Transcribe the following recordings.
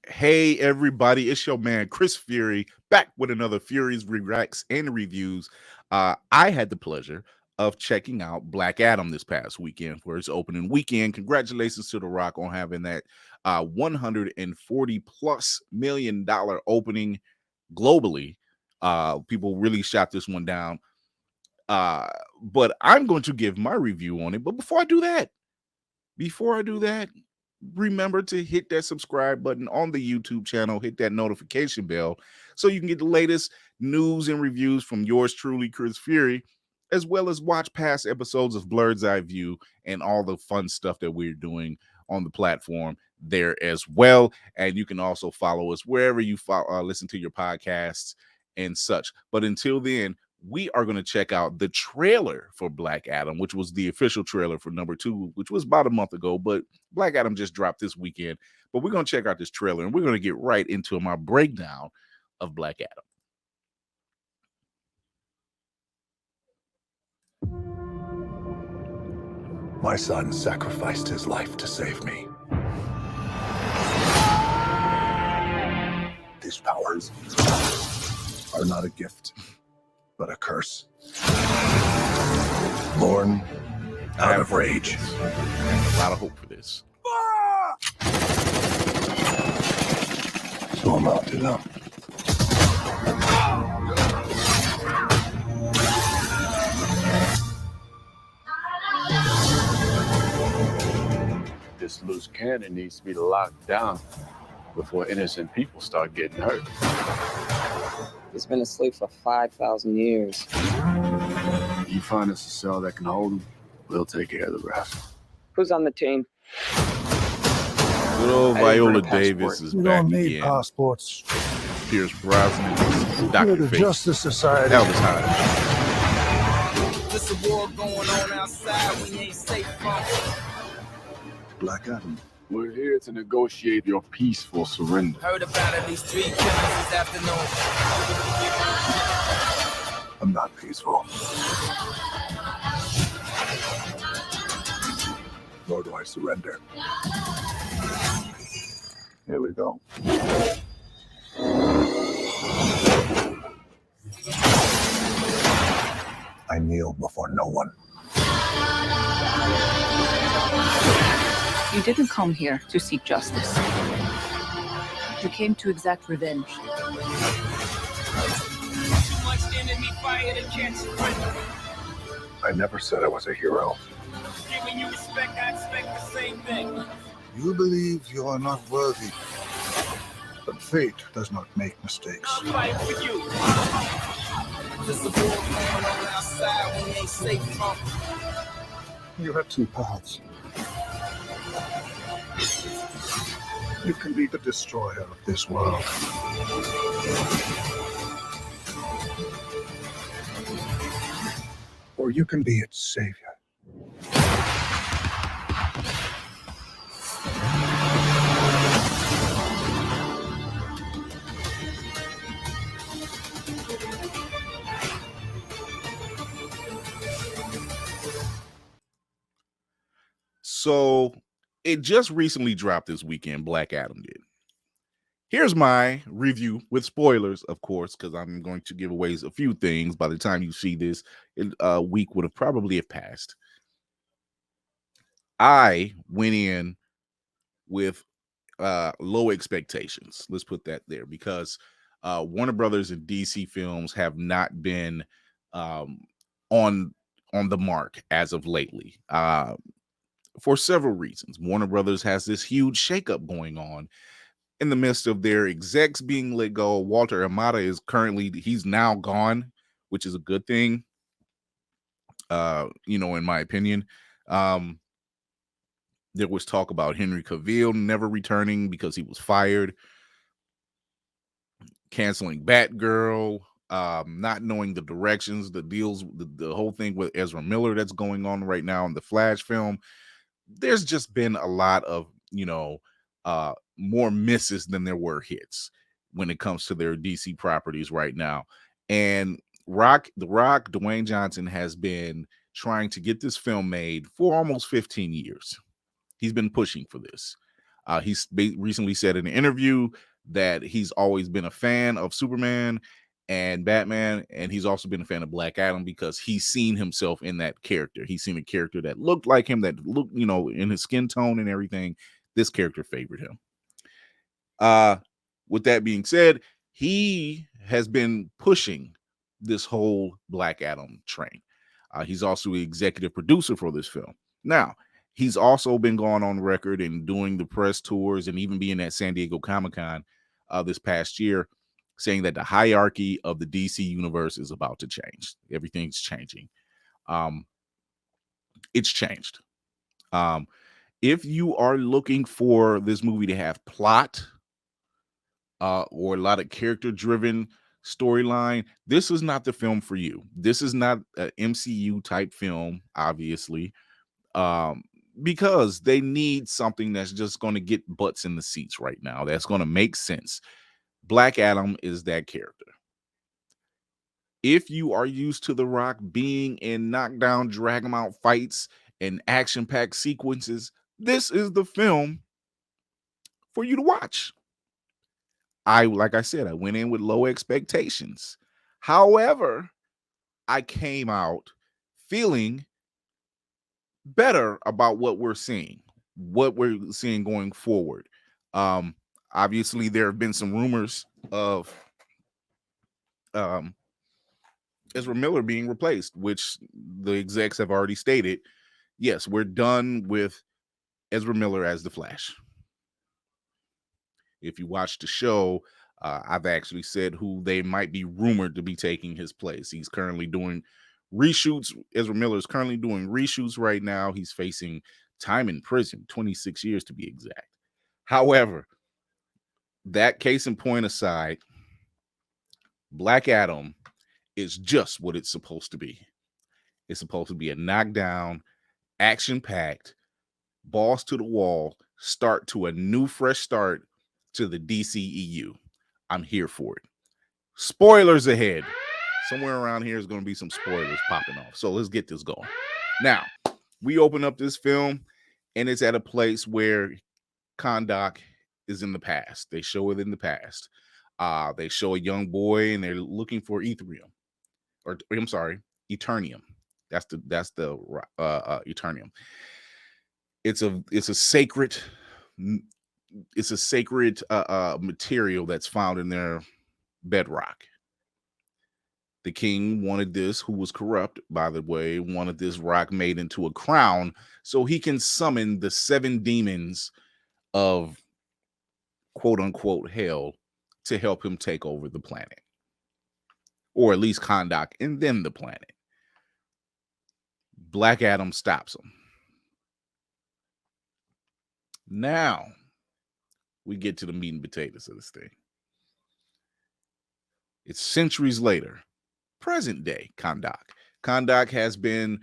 Hey everybody, it's your man Chris Fury back with another Fury's Reacts and Reviews. I had the pleasure of checking out Black Adam this past weekend for its opening weekend. Congratulations to The Rock on having that 140 plus $1 million opening globally. People really shot this one down. Uh, but I'm going to give my review on it. But before I do that, remember to hit that subscribe button on the YouTube channel, hit that notification bell so you can get the latest news and reviews from yours truly, Chris Fury, as well as watch past episodes of Blurred's Eye View and all the fun stuff that we're doing on the platform there as well. And you can also follow us wherever you listen to your podcasts and such. But until then, we are going to check out the trailer for Black Adam, which was the official trailer for #2, which was about a month ago. But Black Adam just dropped this weekend. But we're going to check out this trailer and we're going to get right into my breakdown of Black Adam. My son sacrificed his life to save me. These powers are not a gift, but a curse. Born out of rage. A lot of hope for this. So I'm out to them. This loose cannon needs to be locked down before innocent people start getting hurt. He's been asleep for 5,000 years. You find us a cell that can hold him, we'll take care of the rest. Who's on the team? Good old I didn't Viola bring a Davis passport. is You back don't need again. passports. Pierce Brosnan, We're Dr. the Fate, Justice Society. Elvis High. There's a war going on outside we ain't safe from. Black Adam. We're here to negotiate your peaceful surrender. Heard about at least 3 killings this afternoon. I'm not peaceful. Nor do I surrender. Here we go. I kneel before no one. You didn't come here to seek justice. You came to exact revenge. Too much enemy fire to catch surrender. I never said I was a hero. Giving you respect, I expect the same thing. You believe you are not worthy. But fate does not make mistakes. I'll fight for you. There's a war going on outside we ain't safe from. You have two paths. You can be the destroyer of this world. Or you can be its savior. So it just recently dropped this weekend. Black Adam did. Here's my review with spoilers, of course, because I'm going to give away a few things. By the time you see this, a week would have probably have passed. I went in with low expectations. Let's put that there, because Warner Brothers and DC Films have not been on the mark as of lately. For several reasons. Warner Brothers has this huge shakeup going on in the midst of their execs being let go. Walter Amada he's now gone, which is a good thing. In my opinion. There was talk about Henry Cavill never returning because he was fired, canceling Batgirl, not knowing the directions, the deals, the whole thing with Ezra Miller that's going on right now in the Flash film. There's just been a lot of, more misses than there were hits when it comes to their DC properties right now. And The Rock, Dwayne Johnson, has been trying to get this film made for almost 15 years. He's been pushing for this. Recently said in an interview that he's always been a fan of Superman and Batman, and he's also been a fan of Black Adam because he's seen himself in that character. He's seen a character that looked like him, that looked, in his skin tone and everything. This character favored him. With that being said, he has been pushing this whole Black Adam train. He's also the executive producer for this film. Now, he's also been going on record and doing the press tours and even being at San Diego Comic-Con this past year, saying that the hierarchy of the DC universe is about to change. Everything's changing. It's changed. If you are looking for this movie to have plot or a lot of character-driven storyline, this is not the film for you. This is not an MCU type film, obviously, because they need something that's just going to get butts in the seats right now. That's going to make sense. Black Adam is that character. If you are used to The Rock being in knockdown, drag 'em out fights and action-packed sequences, this is the film for you to watch. Like I said, I went in with low expectations. However, I came out feeling better about what we're seeing going forward. Obviously, there have been some rumors of Ezra Miller being replaced, which the execs have already stated, yes, we're done with Ezra Miller as the Flash. If you watch the show, I've actually said who they might be rumored to be taking his place. He's currently doing reshoots. Ezra Miller is currently doing reshoots right now. He's facing time in prison, 26 years to be exact. However, that case in point aside, Black Adam is just what it's supposed to be. It's supposed to be a knockdown, action-packed, balls to the wall, start to a new, fresh start to the DCEU. I'm here for it. Spoilers ahead. Somewhere around here is going to be some spoilers popping off. So let's get this going. Now, we open up this film, and it's at a place where Kahndaq is in the past. They show it in the past. They show a young boy, and they're looking for Ethereum. Or I'm sorry, Eternium. That's the Eternium. It's a sacred material that's found in their bedrock. The king wanted this, who was corrupt, by the way, wanted this rock made into a crown so he can summon the 7 demons of quote unquote hell to help him take over the planet. Or at least Kahndaq and then the planet. Black Adam stops him. Now we get to the meat and potatoes of this thing. It's centuries later, present day Kahndaq. Kahndaq has been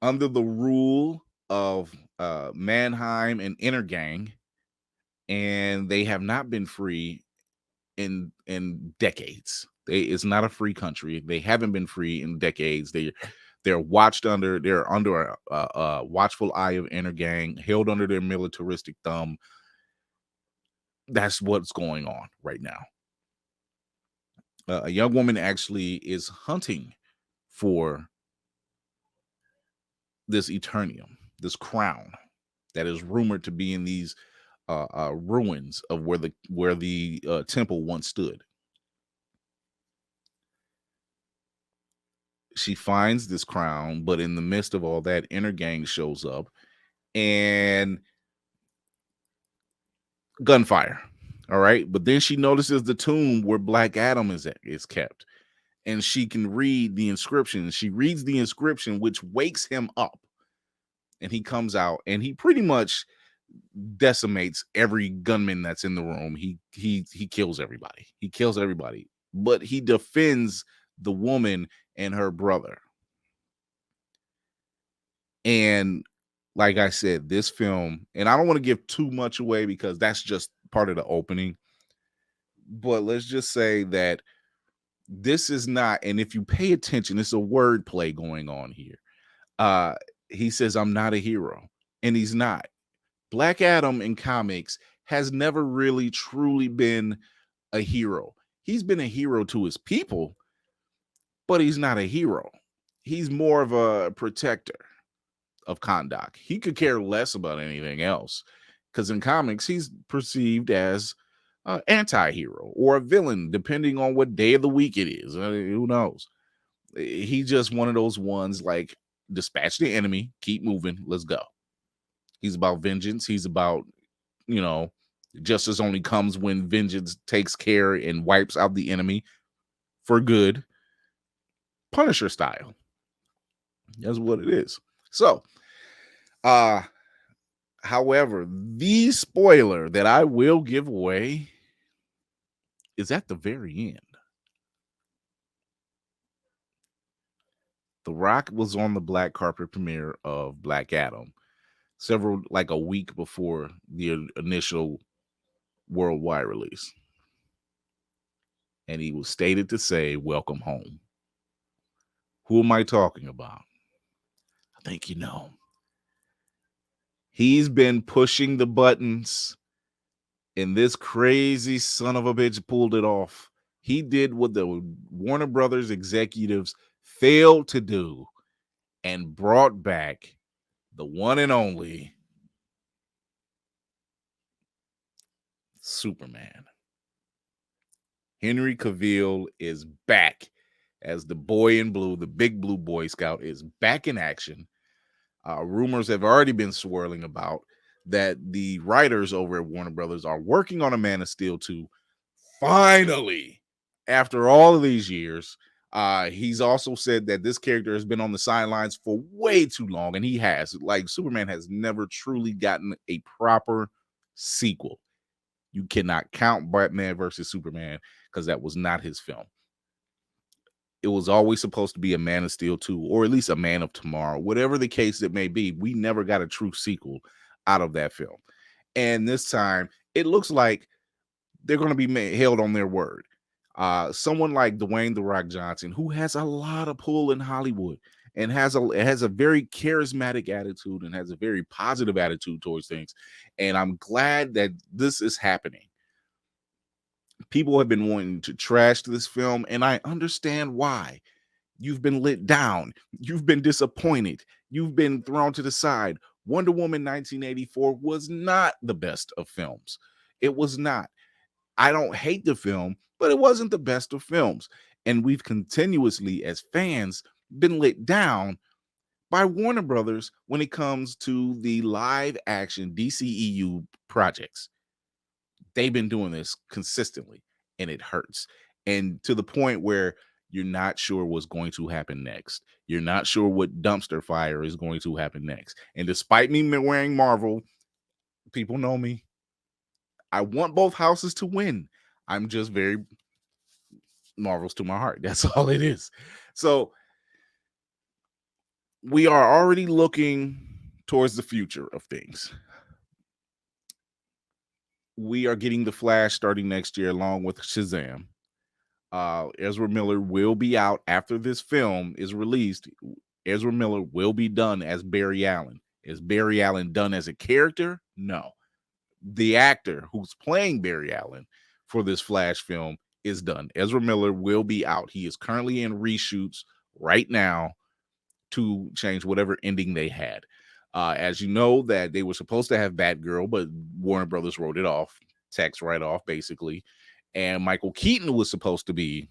under the rule of Mannheim and Intergang, and they have not been free in decades. It's not a free country. They haven't been free in decades. They're under a watchful eye of Intergang, held under their militaristic thumb. That's what's going on right now. A young woman actually is hunting for this Eternium, this crown that is rumored to be in these ruins of where the temple once stood. She finds this crown, but in the midst of all that, Intergang shows up and gunfire. All right. But then she notices the tomb where Black Adam is kept, and she can read the inscription. She reads the inscription, which wakes him up, and he comes out and he pretty much decimates every gunman that's in the room. He kills everybody. He kills everybody, but he defends the woman and her brother. And like I said, this film, and I don't want to give too much away because that's just part of the opening, but let's just say that this is not, and if you pay attention, it's a word play going on here. He says, I'm not a hero, and he's not. Black Adam in comics has never really truly been a hero. He's been a hero to his people, but he's not a hero. He's more of a protector of Kahndaq. He could care less about anything else, because in comics, he's perceived as an anti-hero or a villain, depending on what day of the week it is. Who knows? He's just one of those ones like, dispatch the enemy, keep moving, let's go. He's about vengeance. He's about, justice only comes when vengeance takes care and wipes out the enemy for good. Punisher style. That's what it is. So, however, the spoiler that I will give away is at the very end. The Rock was on the black carpet premiere of Black Adam a week before the initial worldwide release. And he was stated to say, "Welcome home." Who am I talking about? I think you know. He's been pushing the buttons, and this crazy son of a bitch pulled it off. He did what the Warner Brothers executives failed to do and brought back the one and only Superman. Henry Cavill is back as the boy in blue. The big blue Boy Scout is back in action. Rumors have already been swirling about that the writers over at Warner Brothers are working on a Man of Steel 2. Finally, after all of these years, he's also said that this character has been on the sidelines for way too long, and he has. Like, Superman has never truly gotten a proper sequel. You cannot count Batman versus Superman because that was not his film. It was always supposed to be a Man of Steel 2, or at least a Man of Tomorrow, whatever the case it may be. We never got a true sequel out of that film. And this time, it looks like they're going to be held on their word. Someone like Dwayne "The Rock" Johnson, who has a lot of pull in Hollywood and has a very charismatic attitude and has a very positive attitude towards things. And I'm glad that this is happening. People have been wanting to trash this film, and I understand why. You've been let down. You've been disappointed. You've been thrown to the side. Wonder Woman 1984 was not the best of films. It was not. I don't hate the film, but it wasn't the best of films. And we've continuously, as fans, been let down by Warner Brothers when it comes to the live action DCEU projects. They've been doing this consistently, and it hurts. And to the point where you're not sure what's going to happen next. You're not sure what dumpster fire is going to happen next. And despite me wearing Marvel, people know me. I want both houses to win. I'm just very Marvel's to my heart. That's all it is. So we are already looking towards the future of things. We are getting The Flash starting next year along with Shazam. Ezra Miller will be out after this film is released. Ezra Miller will be done as Barry Allen. Is Barry Allen done as a character? No. The actor who's playing Barry Allen for this Flash film is done. Ezra Miller will be out. He is currently in reshoots right now to change whatever ending they had. As you know, that they were supposed to have Batgirl, but Warner Brothers wrote it off, tax write-off, basically. And Michael Keaton was supposed to be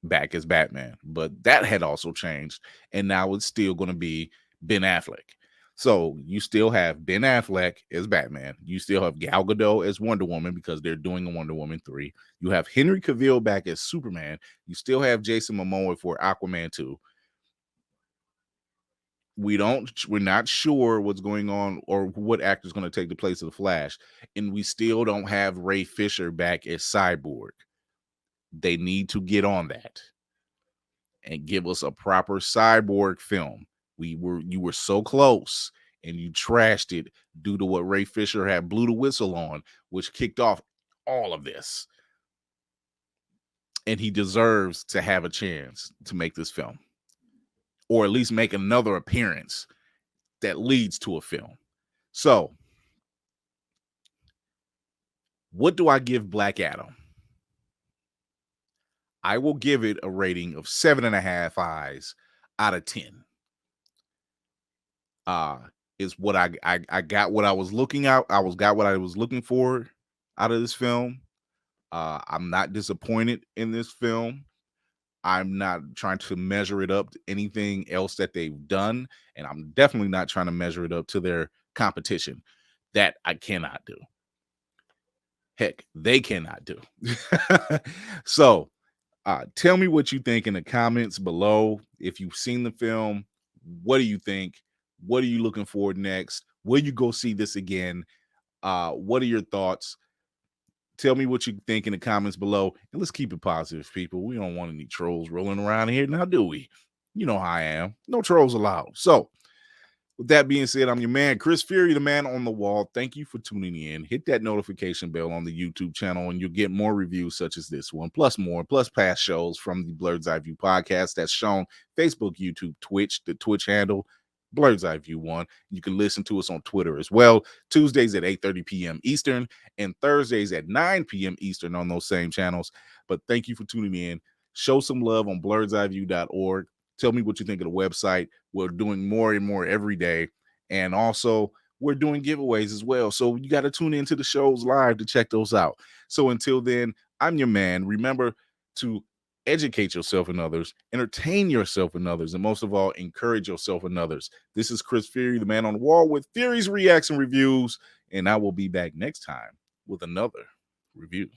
back as Batman, but that had also changed. And now it's still going to be Ben Affleck. So you still have Ben Affleck as Batman. You still have Gal Gadot as Wonder Woman because they're doing a Wonder Woman 3. You have Henry Cavill back as Superman. You still have Jason Momoa for Aquaman 2. We're not sure what's going on or what actor is going to take the place of the Flash. And we still don't have Ray Fisher back as Cyborg. They need to get on that and give us a proper Cyborg film. You were so close and you trashed it due to what Ray Fisher had blew the whistle on, which kicked off all of this. And he deserves to have a chance to make this film, or at least make another appearance that leads to a film. So What do I give Black Adam? I will give it a rating of 7.5 eyes out of 10. Is what I got what I was looking out. Got what I was looking for out of this film. I'm not disappointed in this film. I'm not trying to measure it up to anything else that they've done, and I'm definitely not trying to measure it up to their competition. That I cannot do. Heck, they cannot do. So, tell me what you think in the comments below. If you've seen the film, what do you think? What are you looking for next? Will you go see this again? What are your thoughts? Tell me what you think in the comments below. And let's keep it positive, people. We don't want any trolls rolling around here now, do we? You know how I am. No trolls allowed. So, with that being said, I'm your man, Chris Fury, the man on the wall. Thank you for tuning in. Hit that notification bell on the YouTube channel, and you'll get more reviews such as this one, plus more, plus past shows from the Blurred's Eye View podcast that's shown Facebook, YouTube, Twitch, the Twitch handle, Blurred's Eye View 1. You can listen to us on Twitter as well, Tuesdays at 8:30 p.m. Eastern and Thursdays at 9 p.m. Eastern on those same channels. But thank you for tuning in. Show some love on blurred'seyeview.org. Tell me what you think of the website. We're doing more and more every day. And also, we're doing giveaways as well. So you got to tune into the shows live to check those out. So until then, I'm your man. Remember to educate yourself and others, entertain yourself and others, and most of all, encourage yourself and others. This is Chris Fury, the man on the wall with Fury's Reacts and Reviews. And I will be back next time with another review.